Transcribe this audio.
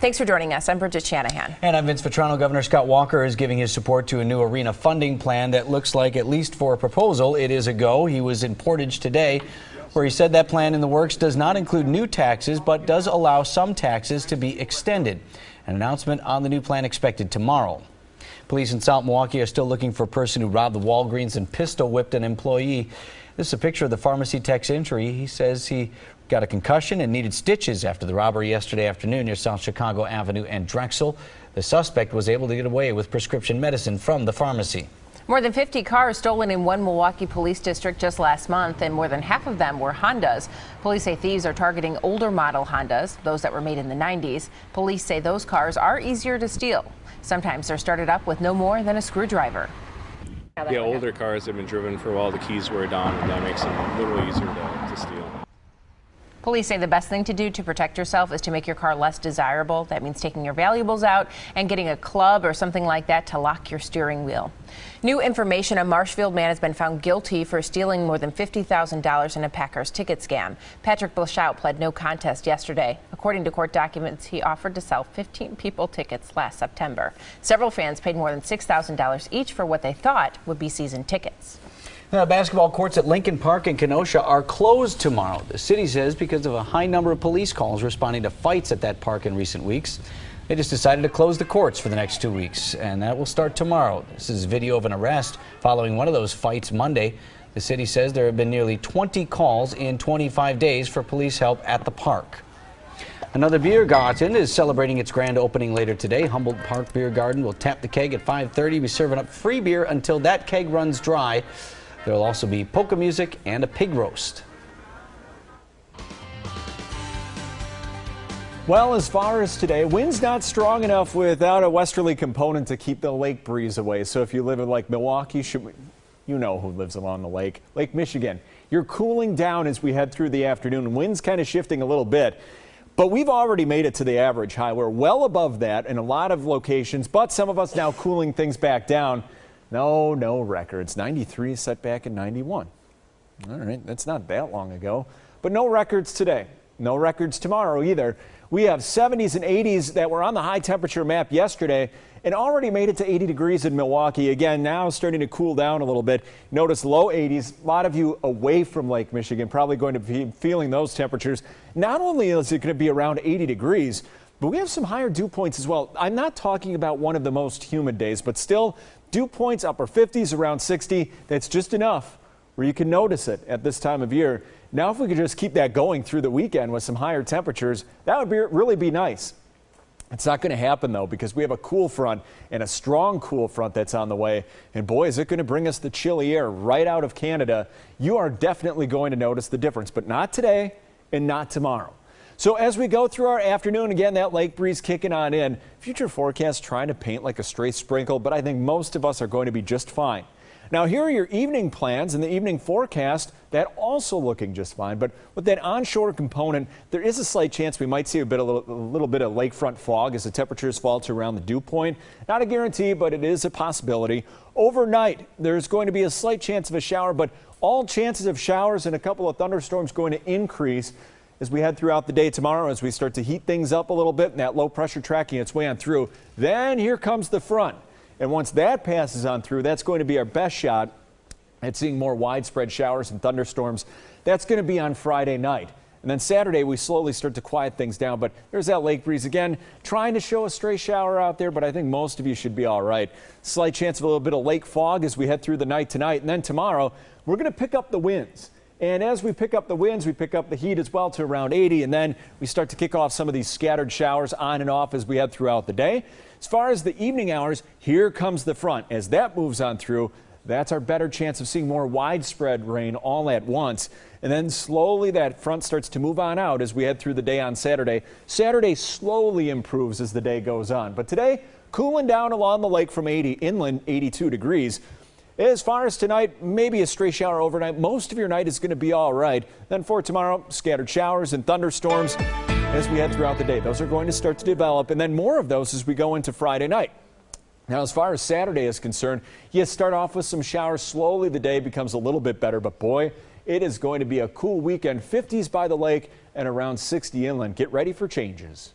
Thanks for joining us. I'm Bridget Shanahan. And I'm Vince Vetrano. Governor Scott Walker is giving his support to a new arena funding plan that looks like, at least for a proposal, it is a go. He was in Portage today, where he said that plan in the works does not include new taxes, but does allow some taxes to be extended. An announcement on the new plan expected tomorrow. Police in South Milwaukee are still looking for a person who robbed the Walgreens and pistol whipped an employee. This is a picture of the pharmacy tech's injury. He says he got a concussion and needed stitches after the robbery yesterday afternoon near South Chicago Avenue and Drexel. The suspect was able to get away with prescription medicine from the pharmacy. More than 50 cars stolen in one Milwaukee police district just last month, and more than half of them were Hondas. Police say thieves are targeting older model Hondas, those that were made in the 90s. Police say those cars are easier to steal. Sometimes they're started up with no more than a screwdriver. Yeah, older cars have been driven for a while, the keys were down, and that makes them a little easier to steal. Police say the best thing to do to protect yourself is to make your car less desirable. That means taking your valuables out and getting a club or something like that to lock your steering wheel. New information: a Marshfield man has been found guilty for stealing more than $50,000 in a Packers ticket scam. Patrick Blashout pled no contest yesterday. According to court documents, he offered to sell 15 people tickets last September. Several fans paid more than $6,000 each for what they thought would be season tickets. Now, basketball courts at Lincoln Park in Kenosha are closed tomorrow. The city says because of a high number of police calls responding to fights at that park in recent weeks. They just decided to close the courts for the next 2 weeks, and that will start tomorrow. This is video of an arrest following one of those fights Monday. The city says there have been nearly 20 calls in 25 days for police help at the park. Another beer garden is celebrating its grand opening later today. Humboldt Park Beer Garden will tap the keg at 5:30, be serving up free beer until that keg runs dry. There will also be polka music and a pig roast. Well, as far as today, wind's not strong enough without a westerly component to keep the lake breeze away. So if you live in like Milwaukee, you know who lives along the lake, Lake Michigan. You're cooling down as we head through the afternoon. Wind's kind of shifting a little bit, but we've already made it to the average high. We're well above that in a lot of locations, but some of us now cooling things back down. No records. 93 set back in 91. All right, that's not that long ago. But no records today. No records tomorrow either. We have 70s and 80s that were on the high temperature map yesterday and already made it to 80 degrees in Milwaukee. Again, now starting to cool down a little bit. Notice low 80s. A lot of you away from Lake Michigan probably going to be feeling those temperatures. Not only is it going to be around 80 degrees, but we have some higher dew points as well. I'm not talking about one of the most humid days, but still dew points upper 50s, around 60. That's just enough where you can notice it at this time of year. Now, if we could just keep that going through the weekend with some higher temperatures, that would really be nice. It's not going to happen, though, because we have a cool front and a strong cool front that's on the way. And boy, is it going to bring us the chilly air right out of Canada. You are definitely going to notice the difference, but not today and not tomorrow. So as we go through our afternoon, again, that lake breeze kicking on in. Future forecast trying to paint like a stray sprinkle, but I think most of us are going to be just fine. Now, here are your evening plans and the evening forecast. That also looking just fine. But with that onshore component, there is a slight chance we might see a little bit of lakefront fog as the temperatures fall to around the dew point. Not a guarantee, but it is a possibility. Overnight, there's going to be a slight chance of a shower, but all chances of showers and a couple of thunderstorms going to increase as we head throughout the day tomorrow, as we start to heat things up a little bit and that low pressure tracking its way on through. Then here comes the front. And once that passes on through, that's going to be our best shot at seeing more widespread showers and thunderstorms. That's going to be on Friday night. And then Saturday, we slowly start to quiet things down. But there's that lake breeze again, trying to show a stray shower out there, but I think most of you should be all right. Slight chance of a little bit of lake fog as we head through the night tonight. And then tomorrow, we're going to pick up the winds. And as we pick up the winds, we pick up the heat as well to around 80. And then we start to kick off some of these scattered showers on and off as we head throughout the day. As far as the evening hours, here comes the front. As that moves on through, that's our better chance of seeing more widespread rain all at once. And then slowly that front starts to move on out as we head through the day on Saturday. Saturday slowly improves as the day goes on. But today, cooling down along the lake from 80, inland 82 degrees. As far as tonight, maybe a stray shower overnight. Most of your night is going to be all right. Then for tomorrow, scattered showers and thunderstorms as we head throughout the day. Those are going to start to develop, and then more of those as we go into Friday night. Now, as far as Saturday is concerned, you start off with some showers. Slowly the day becomes a little bit better, but boy, it is going to be a cool weekend. 50s by the lake and around 60 inland. Get ready for changes.